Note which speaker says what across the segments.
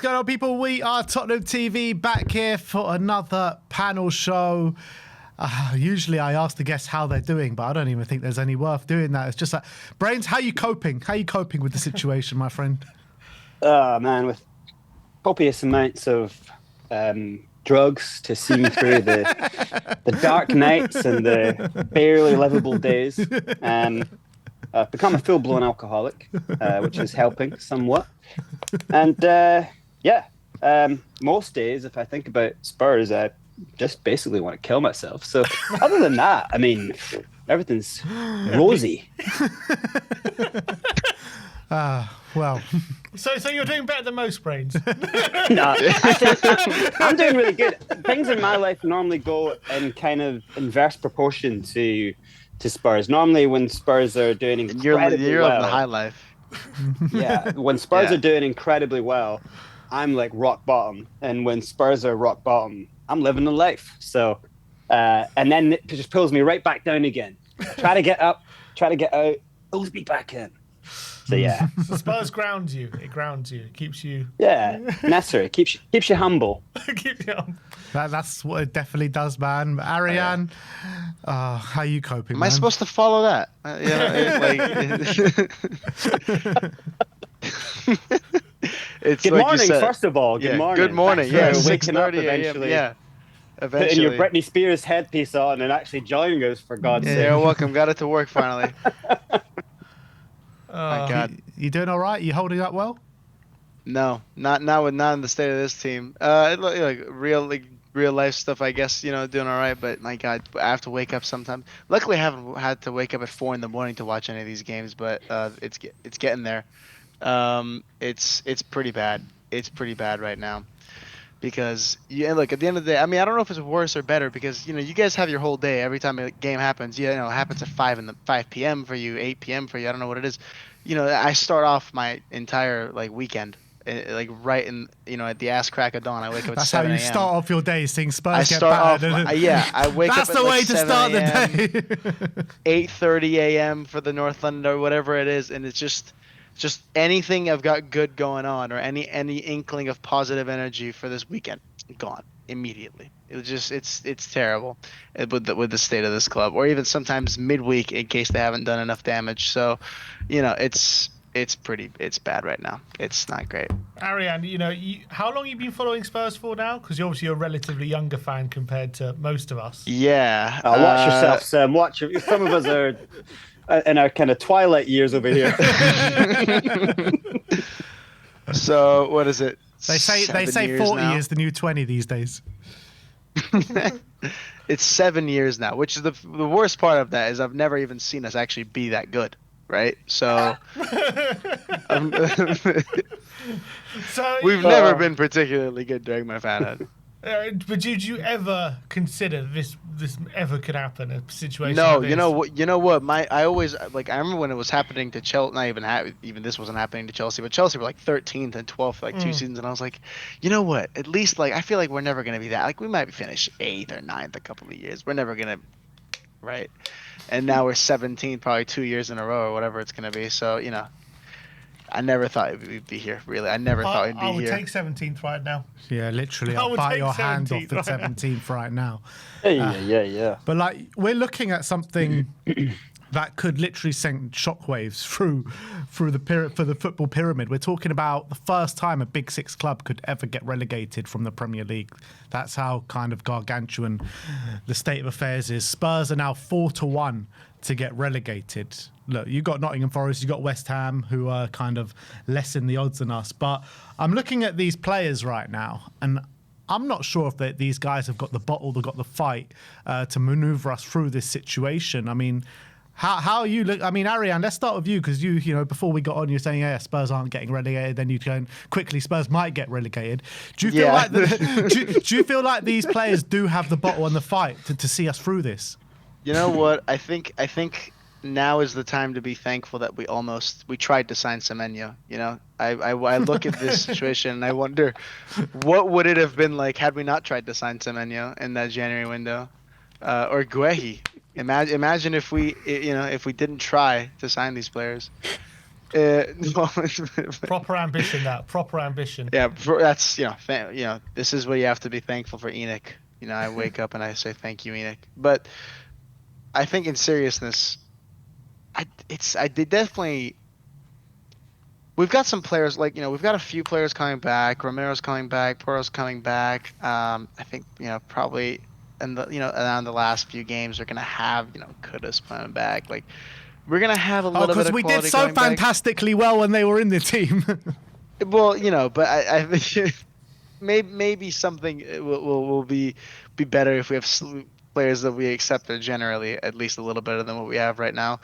Speaker 1: going on, people? We are Tottenham TV, back here for another panel show. Usually I ask the guests how they're doing, but I don't even think there's any worth doing that. It's just like, Brains, how are you coping? How are you coping with the situation, my friend?
Speaker 2: Man, with copious amounts of drugs to see me through the dark nights and the barely livable days. I've become a full-blown alcoholic, which is helping somewhat. And most days, if I think about Spurs, I just basically want to kill myself. So other than that, I mean, everything's rosy.
Speaker 1: Well.
Speaker 3: So you're doing better than most, Brains.
Speaker 2: No, I'm doing really good. Things in my life normally go in kind of inverse proportion to Spurs. Normally, when Spurs are doing incredibly
Speaker 4: you're
Speaker 2: well,
Speaker 4: on the high life.
Speaker 2: Yeah, when Spurs are doing incredibly well, I'm like rock bottom, and when Spurs are rock bottom, I'm living the life. So, and then it just pulls me right back down again. Try to get up, try to get out, pulls me back in. So yeah.
Speaker 3: So Spurs grounds you. It grounds you. It keeps you.
Speaker 2: Yeah, necessary. Keeps you humble.
Speaker 3: Keeps you humble.
Speaker 1: That's what it definitely does, man. Ariane, how are you coping?
Speaker 4: Am I supposed to follow that? It's
Speaker 2: good
Speaker 4: like
Speaker 2: morning, first of all. Good morning.
Speaker 4: Good morning.
Speaker 2: Thanks
Speaker 4: Yeah,
Speaker 2: for waking up
Speaker 4: 6:30 a.m.
Speaker 2: eventually.
Speaker 4: Yeah,
Speaker 2: Putting your
Speaker 4: eventually.
Speaker 2: Britney Spears headpiece on and actually joining us, for God's sake.
Speaker 4: You're welcome. Got it to work finally. My God.
Speaker 1: You doing all right? You holding up well?
Speaker 4: No, not in the state of this team. Like real life stuff, I guess, doing all right. But my God, I have to wake up sometimes. Luckily, I haven't had to wake up at 4 a.m. to watch any of these games, but it's getting there. It's pretty bad. It's pretty bad right now. Because look, at the end of the day, I mean, I don't know if it's worse or better because you guys have your whole day every time a game happens. It happens at 5 p.m. for you, 8 p.m. for you. I don't know what it is. I start off my entire weekend right in at the ass crack of dawn. I wake up at 7 a.m.
Speaker 1: That's how you start off your day, seeing Spurs
Speaker 4: I
Speaker 1: get
Speaker 4: start
Speaker 1: battered.
Speaker 4: I wake
Speaker 1: That's
Speaker 4: up at
Speaker 1: the way
Speaker 4: like
Speaker 1: to
Speaker 4: 7
Speaker 1: start the
Speaker 4: a.m.,
Speaker 1: day.
Speaker 4: 8:30 a.m. for the North London or whatever it is, and it's just anything I've got good going on or any inkling of positive energy for this weekend gone immediately. It's terrible with the state of this club, or even sometimes midweek in case they haven't done enough damage. So, it's bad right now. It's not great.
Speaker 3: Ariane, how long have you been following Spurs for now? Because you're obviously a relatively younger fan compared to most of us.
Speaker 4: Yeah.
Speaker 2: Watch yourself, Sam. Some of us are in our kind of twilight years over here.
Speaker 4: So what is it?
Speaker 1: They say 40
Speaker 4: now?
Speaker 1: is the new 20 these days.
Speaker 4: It's 7 years now, which is the worst part of that is I've never even seen us actually be that good, right? So, we've never been particularly good during my fanhood.
Speaker 3: But did you ever consider this ever could happen, a situation
Speaker 4: No,
Speaker 3: like this?
Speaker 4: you know what? I always I remember when it was happening to Chelsea. Not even this wasn't happening to Chelsea, but Chelsea were like 13th and 12th for 2 seasons, and I was like, you know what? At least I feel like we're never gonna be that. We might finish 8th or 9th a couple of years. We're never gonna, right? And now we're 17th, probably 2 years in a row or whatever it's gonna be. So I never thought we'd be here. Really, I never thought we'd be here.
Speaker 3: I would take 17th right now.
Speaker 1: Yeah, literally,
Speaker 3: I
Speaker 1: I'll
Speaker 3: would
Speaker 1: bite
Speaker 3: take
Speaker 1: your hand off
Speaker 3: 17th
Speaker 1: the
Speaker 3: right now.
Speaker 1: 17th right now.
Speaker 2: Yeah.
Speaker 1: But we're looking at something that could literally send shockwaves through the football pyramid. We're talking about the first time a Big Six club could ever get relegated from the Premier League. That's how kind of gargantuan the state of affairs is. Spurs are now 4-1 to get relegated. Look, you got Nottingham Forest, you got West Ham, who are kind of less in the odds than us. But I'm looking at these players right now, and I'm not sure if these guys have got the bottle, they've got the fight to maneuver us through this situation. I mean, how are you look? I mean, Ariane, let's start with you because you before we got on, you're saying, yeah, Spurs aren't getting relegated. Then you turn quickly, Spurs might get relegated. Do you feel like do you feel like these players do have the bottle and the fight to see us through this?
Speaker 4: You know what? I think now is the time to be thankful that we tried to sign Semenyo. I look at this situation and I wonder what would it have been like had we not tried to sign Semenyo in that January window, or Guehi. Imagine if we didn't try to sign these players. No,
Speaker 3: Proper ambition, that proper ambition.
Speaker 4: yeah, that's this is where you have to be thankful for Enoch. I wake up and I say thank you, Enoch. But I think in seriousness, I did definitely. We've got some players we've got a few players coming back. Romero's coming back. Porro's coming back. I think probably around the last few games we're gonna have Kudus coming back. Like we're gonna have a little bit
Speaker 1: because
Speaker 4: of
Speaker 1: we did
Speaker 4: quality
Speaker 1: so
Speaker 4: coming back.
Speaker 1: fantastically well when they were in the team.
Speaker 4: Well, but I think maybe something will be better if we have players that we accept are generally at least a little better than what we have right now.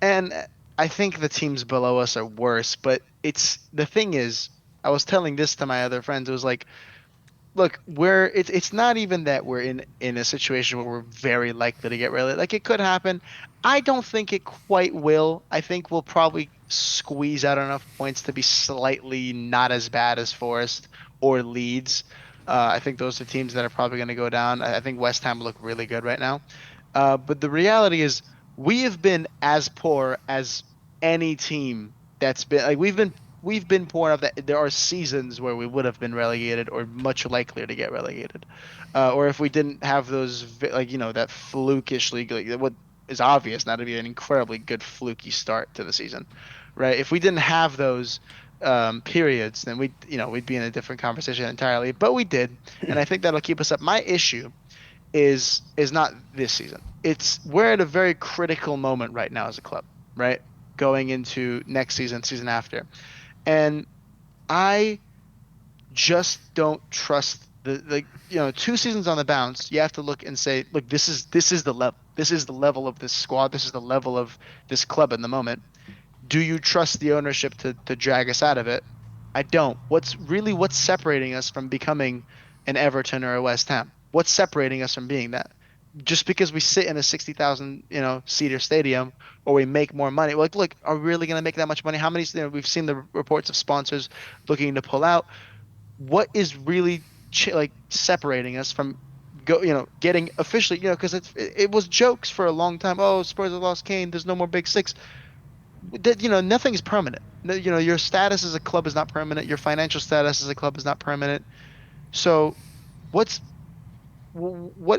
Speaker 4: And I think the teams below us are worse, but the thing is, I was telling this to my other friends. It was like, look, it's not even that we're in a situation where we're very likely to get relegated. Like it could happen. I don't think it quite will. I think we'll probably squeeze out enough points to be slightly not as bad as Forest or Leeds. I think those are teams that are probably going to go down. I think West Ham look really good right now. But the reality is we have been as poor as any team that's been like we've been poor enough that there are seasons where we would have been relegated or much likelier to get relegated. Or if we didn't have those that flukish league, what is obvious now to be an incredibly good fluky start to the season, right? If we didn't have those periods, then we'd be in a different conversation entirely. But we did, and I think that'll keep us up. My issue is not this season. We're at a very critical moment right now as a club, right? Going into next season after. And I just don't trust 2 seasons on the bounce. You have to look and say, look, this is the level. This is the level of this squad. This is the level of this club in the moment. Do you trust the ownership to drag us out of it? I don't. What's separating us from becoming an Everton or a West Ham? What's separating us from being that? Just because we sit in a 60,000 seater stadium or we make more money, look, are we really going to make that much money? How many? We've seen the reports of sponsors looking to pull out. What is really separating us from getting officially because it was jokes for a long time. Oh, Spurs have lost Kane. There's no more Big Six. That nothing's permanent. Your status as a club is not permanent. Your financial status as a club is not permanent. So, what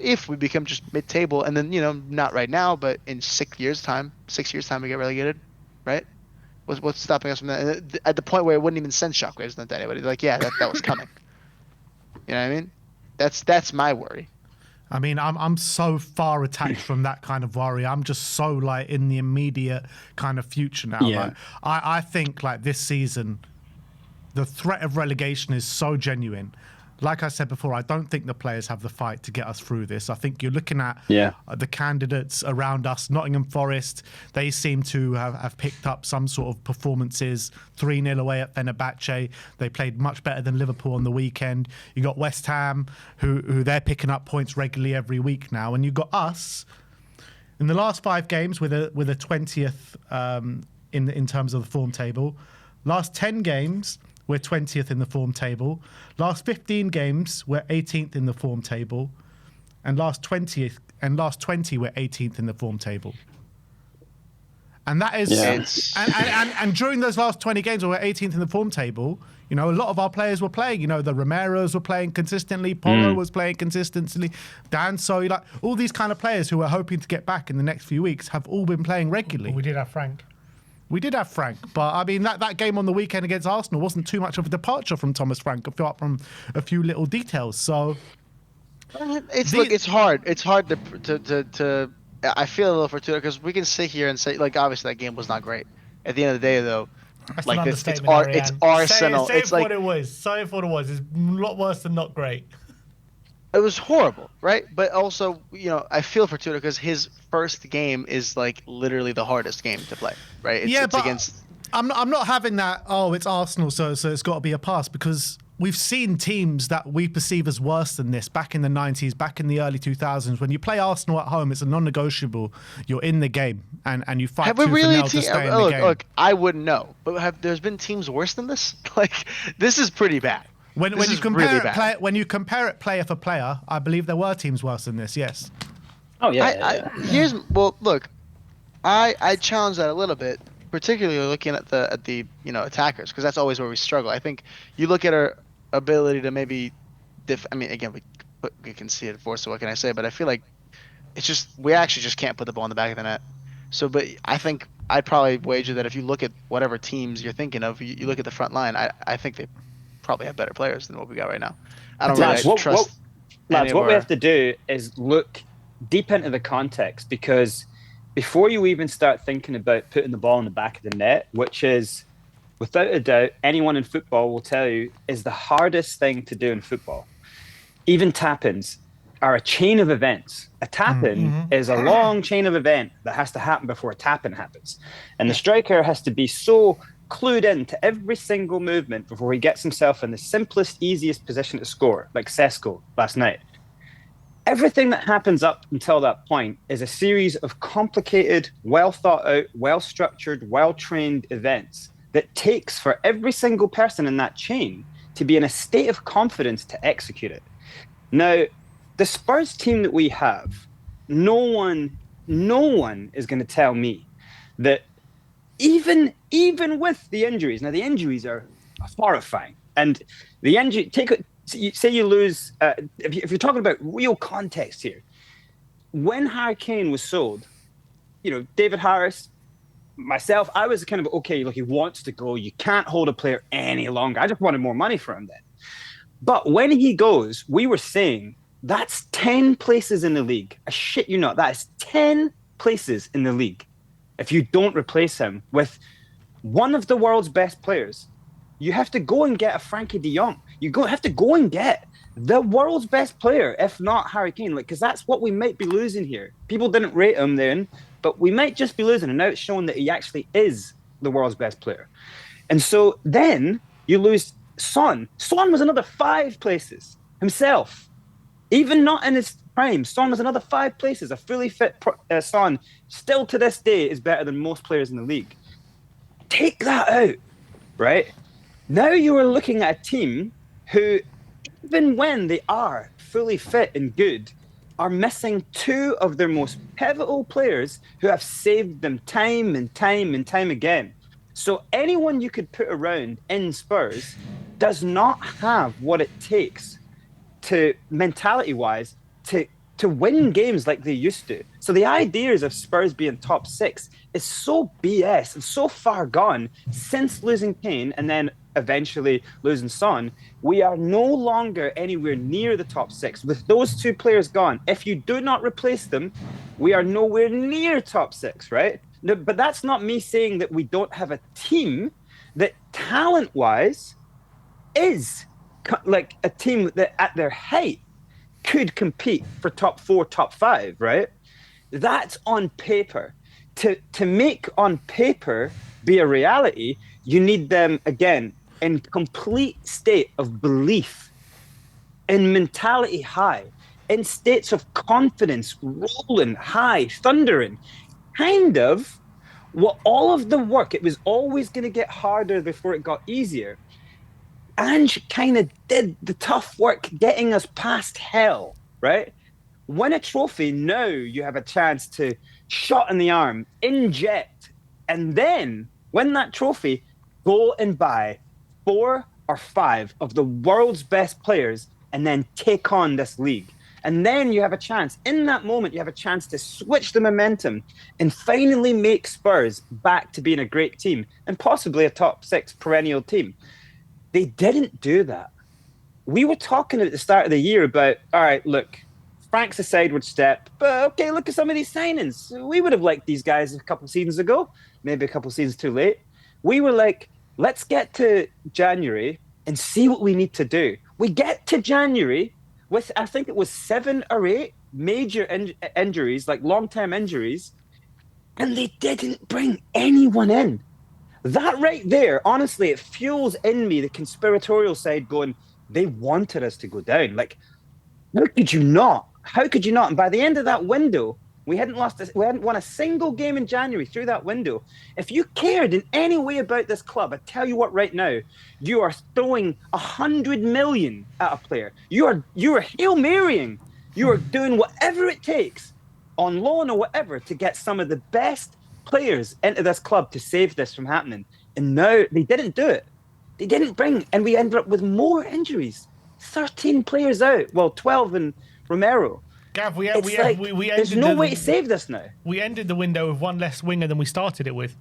Speaker 4: if we become just mid-table and then not right now, but in 6 years' time we get relegated, right? What's stopping us from that? At the point where it wouldn't even send shockwaves to anybody. Like, yeah, that was coming. You know what I mean? That's my worry.
Speaker 1: I mean, I'm so far attached from that kind of worry. I'm just so in the immediate kind of future now.
Speaker 2: Yeah.
Speaker 1: I think this season, the threat of relegation is so genuine. Like I said before, I don't think the players have the fight to get us through this. I think you're looking at the candidates around us. Nottingham Forest, they seem to have picked up some sort of performances. 3-0 away at Fenerbahce. They played much better than Liverpool on the weekend. You got West Ham, who they're picking up points regularly every week now. And you've got us, in the last 5 games, with a 20th in terms of the form table. Last 10 games, we're 20th in the form table. Last 15 games, we're 18th in the form table. And last 20, we're 18th in the form table. And that is... Yeah. And during those last 20 games, where we're 18th in the form table, a lot of our players were playing. The Romeros were playing consistently. Porro was playing consistently. Dan Soy, all these kind of players who are hoping to get back in the next few weeks have all been playing regularly.
Speaker 3: We did have Frank.
Speaker 1: We did have Frank, but I mean that game on the weekend against Arsenal wasn't too much of a departure from Thomas Frank, apart from a few little details. So
Speaker 4: it's hard. It's hard to. I feel a little for Tudor because we can sit here and say obviously that game was not great. At the end of the day, though,
Speaker 3: That's
Speaker 4: it's Arsenal.
Speaker 3: Say
Speaker 4: it's
Speaker 3: it for what it was. Say it for what it was. It's a lot worse than not great.
Speaker 4: It was horrible, right? But also, I feel for Tudor because his first game is literally the hardest game to play, right? It's against.
Speaker 1: I'm not having that. Oh, it's Arsenal, so it's got to be a pass because we've seen teams that we perceive as worse than this back in the 90s, back in the early 2000s. When you play Arsenal at home, it's a non-negotiable. You're in the game and you fight tooth and nail to stay in the game.
Speaker 4: Look, I wouldn't know, but there's been teams worse than this? This is pretty bad.
Speaker 1: When you compare it player for player, I believe there were teams worse than this. Yes.
Speaker 2: Oh yeah.
Speaker 4: Look, I challenge that a little bit. particularly looking at the attackers, because that's always where we struggle. I think you look at our ability to maybe I mean, again, we can see it for, so what can I say? But I feel like it's just we actually just can't put the ball in the back of the net. So, but I think I'd probably wager that if you look at whatever teams you're thinking of, you look at the front line. I think they probably have better players than what we got right now. I don't really
Speaker 2: Lads,
Speaker 4: trust any of
Speaker 2: what we
Speaker 4: our.
Speaker 2: have to do is look deep into the context, because before you even start thinking about putting the ball in the back of the net, which is without a doubt, anyone in football will tell you is the hardest thing to do in football. Even tap-ins are a chain of events. A tap-in is a long chain of event that has to happen before a tap-in happens. And the striker has to be so clued in to every single movement before he gets himself in the simplest, easiest position to score, like Sesko last night. Everything that happens up until that point is a series of complicated, well thought out, well structured, well trained events that takes for every single person in that chain to be in a state of confidence to execute it. Now, the Spurs team that we have, no one is going to tell me that even with the injuries, now the injuries are horrifying, and the injury, say you lose, if you're talking about real context here, when Harry Kane was sold, David Harris, myself, I was kind of, okay, look, he wants to go. You can't hold a player any longer. I just wanted more money for him then. But when he goes, we were saying that's 10 places in the league. I shit you not. That is 10 places in the league. If you don't replace him with one of the world's best players, you have to go and get a Frankie de Jong. Have to go and get the world's best player, if not Harry Kane, because that's what we might be losing here. People didn't rate him then, but we might just be losing. And now it's shown that he actually is the world's best player. And so then you lose Son. Son was another 5 places himself. Even not in his prime, Son was another 5 places. A fully fit Son, still to this day, is better than most players in the league. Take that out, right? Now you are looking at a team who, even when they are fully fit and good, are missing 2 of their most pivotal players who have saved them time and time and time again. So anyone you could put around in Spurs does not have what it takes to, mentality-wise, to win games like they used to. So the ideas of Spurs being top 6 is so BS and so far gone since losing Kane and then eventually losing Son. We are no longer anywhere near the top 6. With those 2 players gone, if you do not replace them, we are nowhere near top 6, right? No, but that's not me saying that we don't have a team that talent-wise is like a team that at their height could compete for top 4, top 5, right? That's on paper. To make on paper be a reality, you need them, again, in complete state of belief, in mentality high, in states of confidence, rolling high, thundering. Kind of what all of the work, it was always going to get harder before it got easier. Ange kind of did the tough work getting us past hell, right? Win a trophy, now you have a chance to shot in the arm, inject, and then win that trophy, go and buy 4 or 5 of the world's best players and then take on this league. And then you have a chance, in that moment, you have a chance to switch the momentum and finally make Spurs back to being a great team and possibly a top 6 perennial team. They didn't do that. We were talking at the start of the year about, all right, look, Frank's a sideward step, but okay, look at some of these signings. We would have liked these guys a couple of seasons ago, maybe a couple of seasons too late. We were like, let's get to January and see what we need to do. We get to January with, I think it was 7 or 8 major injuries, like long-term injuries, and they didn't bring anyone in. That right there, honestly, it fuels in me the conspiratorial side going, they wanted us to go down. Like, how could you not? How could you not? And by the end of that window, we hadn't won a single game in January through that window. If you cared in any way about this club, I tell you what, right now, you are throwing 100 million at a player. You are Hail Marying. You are doing whatever it takes on loan or whatever to get some of the best players into this club to save this from happening. And now they didn't do it. They didn't bring, and we ended up with more injuries. 13 players out. Well, 12 in Romero.
Speaker 3: Gav, we
Speaker 2: there's
Speaker 3: ended
Speaker 2: no way to save this now.
Speaker 3: We ended the window with one less winger than we started it with.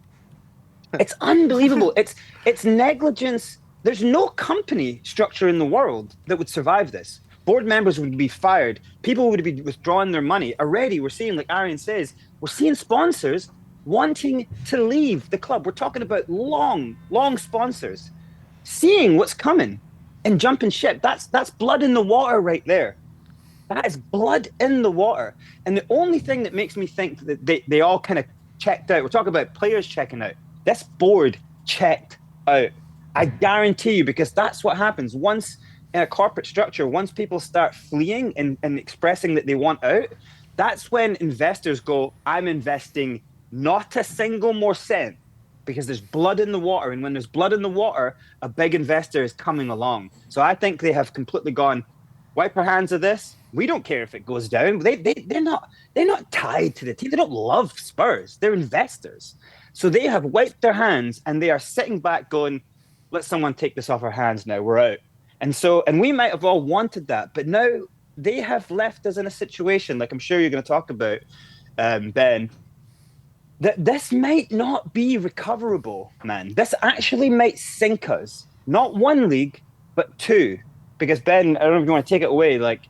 Speaker 2: It's unbelievable. It's negligence. There's no company structure in the world that would survive this. Board members would be fired. People would be withdrawing their money. Already, we're seeing, like Arian says, we're seeing sponsors wanting to leave the club. We're talking about long sponsors. Seeing what's coming and jumping ship. That's blood in the water right there. That is blood in the water. And the only thing that makes me think that they all kind of checked out, we're talking about players checking out. This board checked out. I guarantee you, because that's what happens. Once in a corporate structure, once people start fleeing and expressing that they want out, that's when investors go, I'm investing not a single more cent, because there's blood in the water. And when there's blood in the water, a big investor is coming along. So I think they have completely gone, wipe our hands of this. We don't care if it goes down. They're not tied to the team. They don't love Spurs. They're investors. So they have wiped their hands and they are sitting back going, let someone take this off our hands now. We're out. And we might have all wanted that, but now they have left us in a situation, like I'm sure you're going to talk about, Ben, that this might not be recoverable, man. This actually might sink us. Not one league, but two. Because Ben, I don't know if you want to take it away. Like,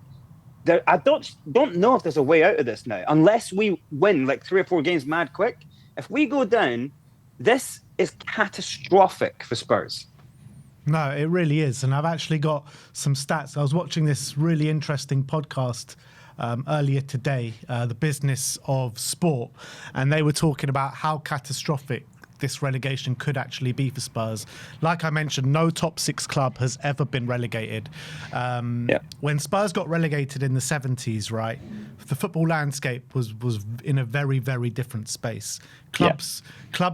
Speaker 2: I don't know if there's a way out of this now, unless we win like 3 or 4 games mad quick. If we go down, this is catastrophic for Spurs.
Speaker 1: No, it really is. And I've actually got some stats. I was watching this really interesting podcast earlier today, The Business of Sport, and they were talking about how catastrophic this relegation could actually be for Spurs. Like I mentioned, no top 6 club has ever been relegated. When Spurs got relegated in the 70s, right, the football landscape was in a very, very different space. Clubs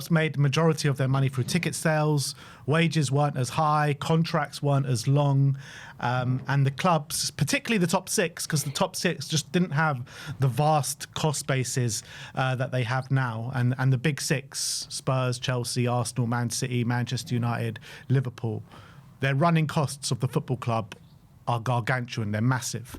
Speaker 1: made the majority of their money through ticket sales, wages weren't as high, contracts weren't as long, and the clubs, particularly the top 6, because the top 6 just didn't have the vast cost bases that they have now, and the big 6, Spurs, Chelsea, Arsenal, Man City, Manchester United, Liverpool, their running costs of the football club are gargantuan, they're massive.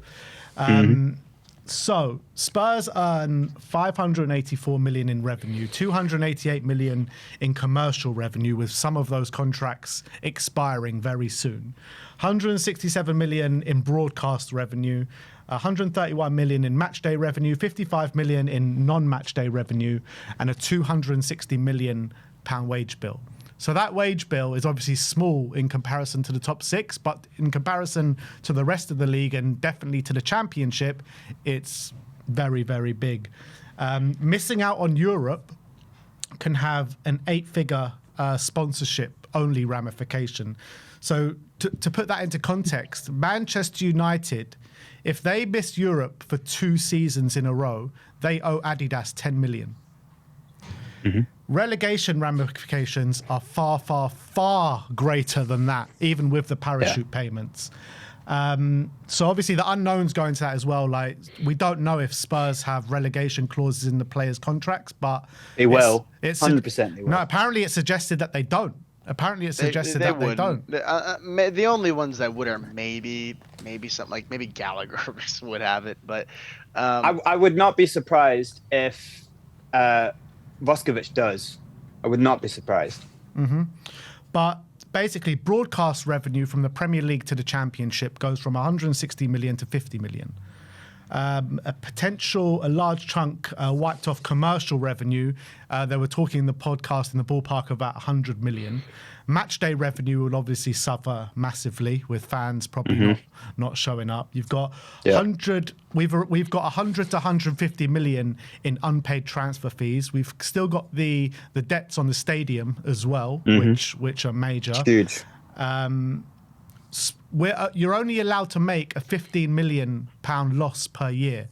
Speaker 1: So Spurs earn 584 million in revenue, 288 million in commercial revenue, with some of those contracts expiring very soon. 167 million in broadcast revenue, 131 million in match day revenue, 55 million in non-match day revenue, and a 260 million pound wage bill. So that wage bill is obviously small in comparison to the top 6, but in comparison to the rest of the league and definitely to the Championship, it's very, very big. Missing out on Europe can have an 8-figure sponsorship-only ramification. So to put that into context, Manchester United, if they miss Europe for 2 seasons in a row, they owe Adidas 10 million. Relegation ramifications are far, far, far greater than that, even with the parachute payments. So obviously the unknowns go into that as well. Like, we don't know if Spurs have relegation clauses in the players' contracts, but
Speaker 2: they will. 100% they will.
Speaker 1: No, apparently it suggested that they don't. Apparently it suggested that they don't.
Speaker 4: The only ones that would are maybe something like maybe Gallagher would have it, but
Speaker 2: I would not be surprised if Vuskovic does. I would not be surprised.
Speaker 1: But basically, broadcast revenue from the Premier League to the Championship goes from 160 million to 50 million. A large chunk wiped off commercial revenue. They were talking in the podcast in the ballpark of about 100 million. Match day revenue will obviously suffer massively with fans probably not showing up. You've got 100. We've got 100 to 150 million in unpaid transfer fees. We've still got the debts on the stadium as well, which are major.
Speaker 2: Huge.
Speaker 1: You're only allowed to make a 15 million pound loss per year.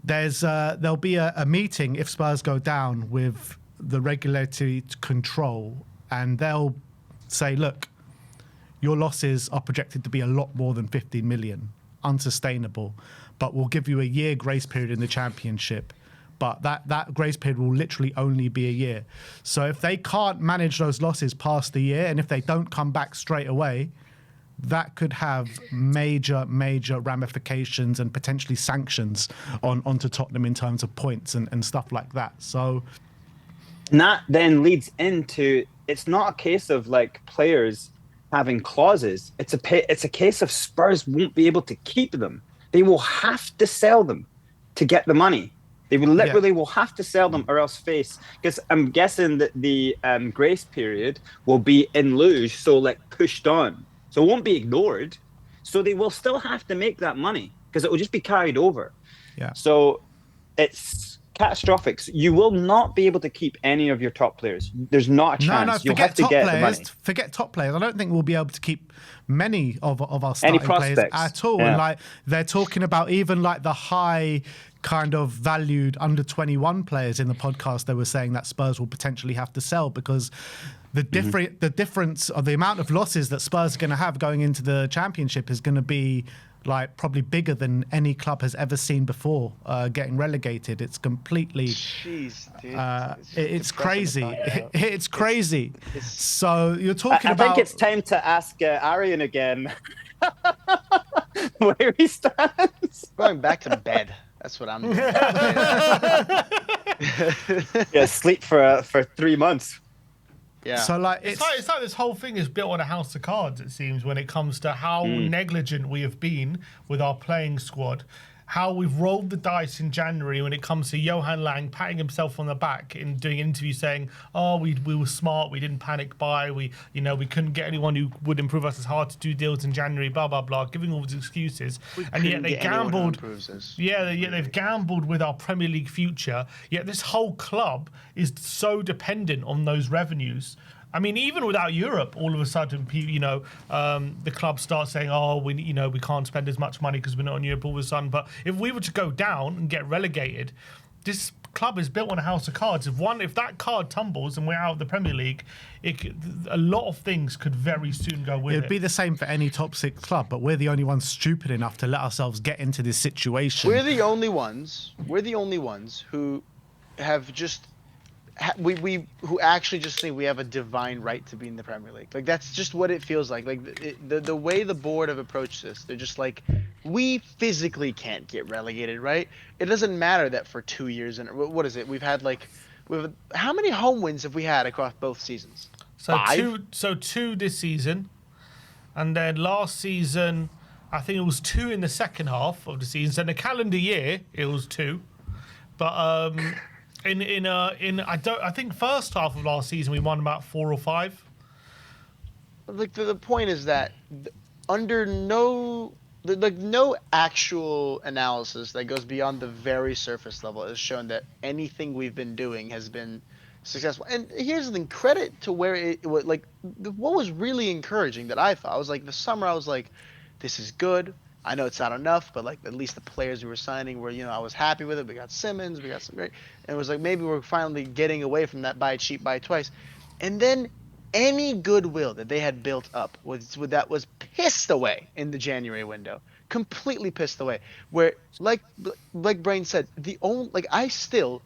Speaker 1: There'll be a meeting if Spurs go down with the regulatory control, and they'll say, look, your losses are projected to be a lot more than 15 million, unsustainable, but we'll give you a year grace period in the Championship. but that grace period will literally only be a year. So if they can't manage those losses past the year, and if they don't come back straight away, that could have major ramifications and potentially sanctions onto Tottenham in terms of points and stuff like that. So,
Speaker 2: and that then leads into, it's not a case of like players having clauses. It's a case of Spurs won't be able to keep them. They will have to sell them to get the money. They will literally will have to sell them or else face, because I'm guessing that the grace period will be in lieu, so like pushed on. So it won't be ignored. So they will still have to make that money because it will just be carried over.
Speaker 1: yeah.
Speaker 2: So it's catastrophic. So you will not be able to keep any of your top players. There's not a chance.
Speaker 1: No,
Speaker 2: You'll have to get the money.
Speaker 1: Forget top players. I don't think we'll be able to keep many of our starting players at all.
Speaker 2: Yeah.
Speaker 1: And like they're talking about even like the high kind of valued under 21 players in the podcast. They were saying that Spurs will potentially have to sell because the difference of the amount of losses that Spurs are going to have going into the Championship is going to be like probably bigger than any club has ever seen before getting relegated. It's completely
Speaker 4: Jeez, dude.
Speaker 1: it's crazy. It's crazy. So you're talking
Speaker 2: I
Speaker 1: about...
Speaker 2: think it's time to ask Arian again where he stands.
Speaker 4: Going back to bed. That's what I'm doing.
Speaker 2: Yeah, sleep for 3 months.
Speaker 4: Yeah.
Speaker 1: So like
Speaker 3: it's like this whole thing is built on a house of cards, it seems, when it comes to how negligent we have been with our playing squad, how we've rolled the dice in January when it comes to Johan Lang patting himself on the back and doing an interview saying, "Oh, we were smart, we didn't panic buy, we couldn't get anyone who would improve us as hard to do deals in January, blah blah blah," giving all these excuses, and yet they gambled. Yet they've gambled with our Premier League future. Yet this whole club is so dependent on those revenues. I mean, even without Europe, all of a sudden, the club starts saying, "Oh, we can't spend as much money because we're not in Europe all of a sudden." But if we were to go down and get relegated, this club is built on a house of cards. If that card tumbles and we're out of the Premier League, a lot of things could very soon go with it.
Speaker 1: It'd be the same for any top six club, but we're the only ones stupid enough to let ourselves get into this situation.
Speaker 4: We're the only ones who have just. Who actually just think we have a divine right to be in the Premier League. Like that's just what it feels like. Like the way the board have approached this, they're just like, we physically can't get relegated, right? It doesn't matter that for 2 years and what is it? How many home wins have we had across both seasons?
Speaker 3: So
Speaker 4: 5?
Speaker 3: two this season, and then last season, I think it was 2 in the second half of the season. So in the calendar year, it was 2, but I think first half of last season we won about 4 or 5.
Speaker 4: Like the point is that under no actual analysis that goes beyond the very surface level has shown that anything we've been doing has been successful. And here's the thing: credit to where what was really encouraging that I thought, I was like, the summer I was like, this is good. I know it's not enough, but like at least the players we were signing were, I was happy with it. We got Simmons, we got some great, and it was like maybe we're finally getting away from that buy cheap, buy twice. And then any goodwill that they had built up was pissed away in the January window, completely pissed away. Where like Brain said, I still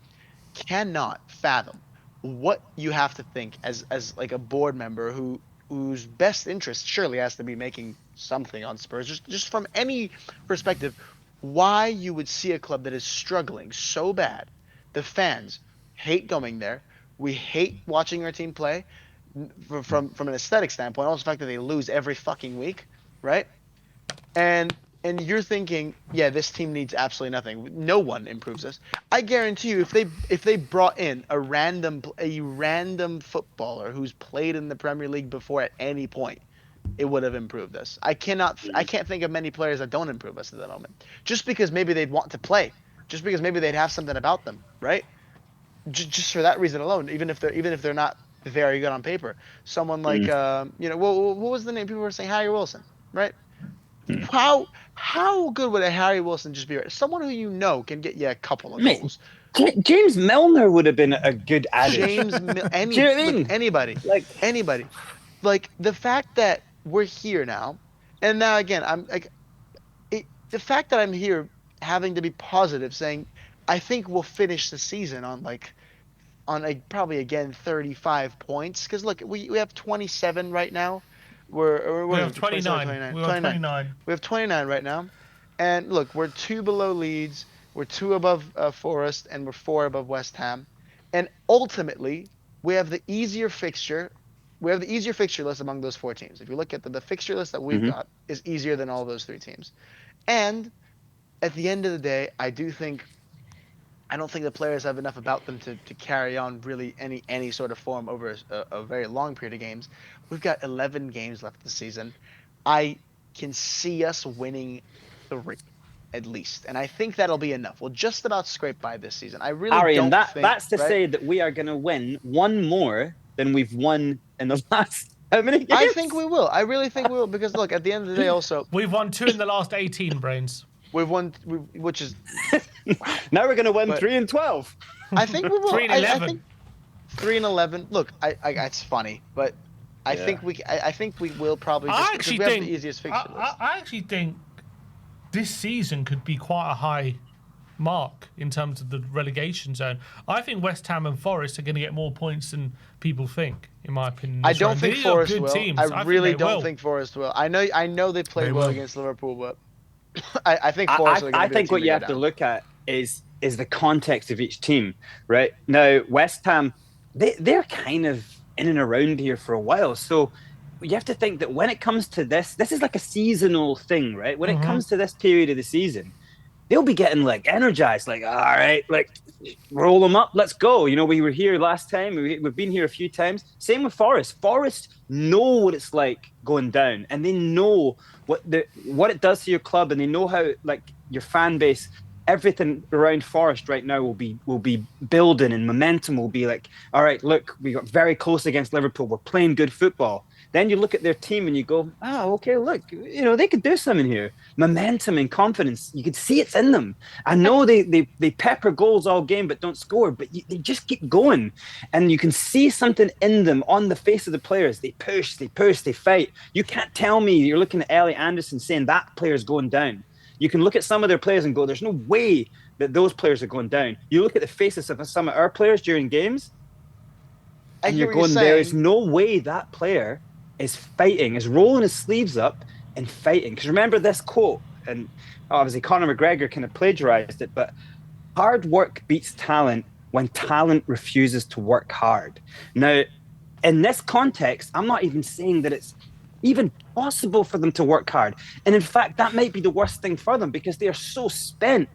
Speaker 4: cannot fathom what you have to think as like a board member whose best interest surely has to be making something on Spurs, just from any perspective, why you would see a club that is struggling so bad. The fans hate going there. We hate watching our team play from an aesthetic standpoint. Also the fact that they lose every fucking week, right? And you're thinking, yeah, this team needs absolutely nothing. No one improves us. I guarantee you, if they brought in a random footballer who's played in the Premier League before at any point, it would have improved us. I can't think of many players that don't improve us at the moment. Just because maybe they'd want to play, just because maybe they'd have something about them, right? Just for that reason alone, even if they're not very good on paper. Someone like what was the name? People were saying Harry Wilson, right? How good would a Harry Wilson just be? Someone who can get you a couple of goals.
Speaker 2: James Milner would have been a good addition.
Speaker 4: Anybody. Like the fact that we're here now, and now again, I'm like, the fact that I'm here having to be positive, saying I think we'll finish the season on probably again 35 points. Because look, we have 27 right now.
Speaker 3: We have
Speaker 4: 27,
Speaker 3: 29.
Speaker 4: 29,
Speaker 3: We have 29.
Speaker 4: We have 29 right now. And look, we're 2 below Leeds, we're 2 above Forest, and we're 4 above West Ham. And ultimately, we have the easier fixture. We have the easier fixture list among those 4 teams. If you look at the fixture list that we've got is easier than all those 3 teams. And at the end of the day, I don't think the players have enough about them to carry on really any sort of form over a very long period of games. We've got 11 games left this season. I can see us winning 3 at least, and I think that'll be enough. We'll just about scrape by this season. I really
Speaker 2: Arian,
Speaker 4: don't think
Speaker 2: that's to say that we are going to win one more than we've won in the last how many games?
Speaker 4: I think we will. I really think we will, because look, at the end of the day, also
Speaker 3: We've won 2 in the last 18, Brains.
Speaker 4: we've won, which is
Speaker 2: now we're going to win 3 and 12.
Speaker 4: I think we will.
Speaker 3: 3 and 11.
Speaker 4: I think 3 and 11. Look, it's funny, but I think we will probably. Just,
Speaker 3: I actually
Speaker 4: we have
Speaker 3: think
Speaker 4: the easiest fixture list.
Speaker 3: I actually think this season could be quite a high mark in terms of the relegation zone. I think West Ham and Forest are going to get more points than people think, in my opinion.
Speaker 4: I don't think Forest will.
Speaker 3: Teams.
Speaker 4: I really don't think Forest will. I know they played well against Liverpool, but I think Forest are going to
Speaker 2: I think what you have to look at is the context of each team, right? Now, West Ham, they're kind of in and around here for a while, so you have to think that when it comes to this is like a seasonal thing, right? When it comes to this period of the season, they'll be getting like energized, like, all right, like roll them up, let's go. You know, we were here last time, we've been here a few times. Same with Forest. Forest know what it's like going down, and they know what it does to your club, and they know how, like, your fan base, everything around Forest right now will be building, and momentum will be like, all right, look, we got very close against Liverpool, we're playing good football. Then you look at their team and you go, oh, okay, look, you know, they could do something here. Momentum and confidence, you could see it's in them. I know they pepper goals all game but don't score, but they just keep going. And you can see something in them on the face of the players. They push, they fight. You can't tell me you're looking at Elliot Anderson saying that player's going down. You can look at some of their players and go, there's no way that those players are going down. You look at the faces of some of our players during games, and you're going, there is no way that player is fighting, is rolling his sleeves up and fighting. Because remember this quote, and obviously Conor McGregor kind of plagiarized it, but hard work beats talent when talent refuses to work hard. Now, in this context, I'm not even saying that it's even possible for them to work hard. And in fact, that might be the worst thing for them, because they are so spent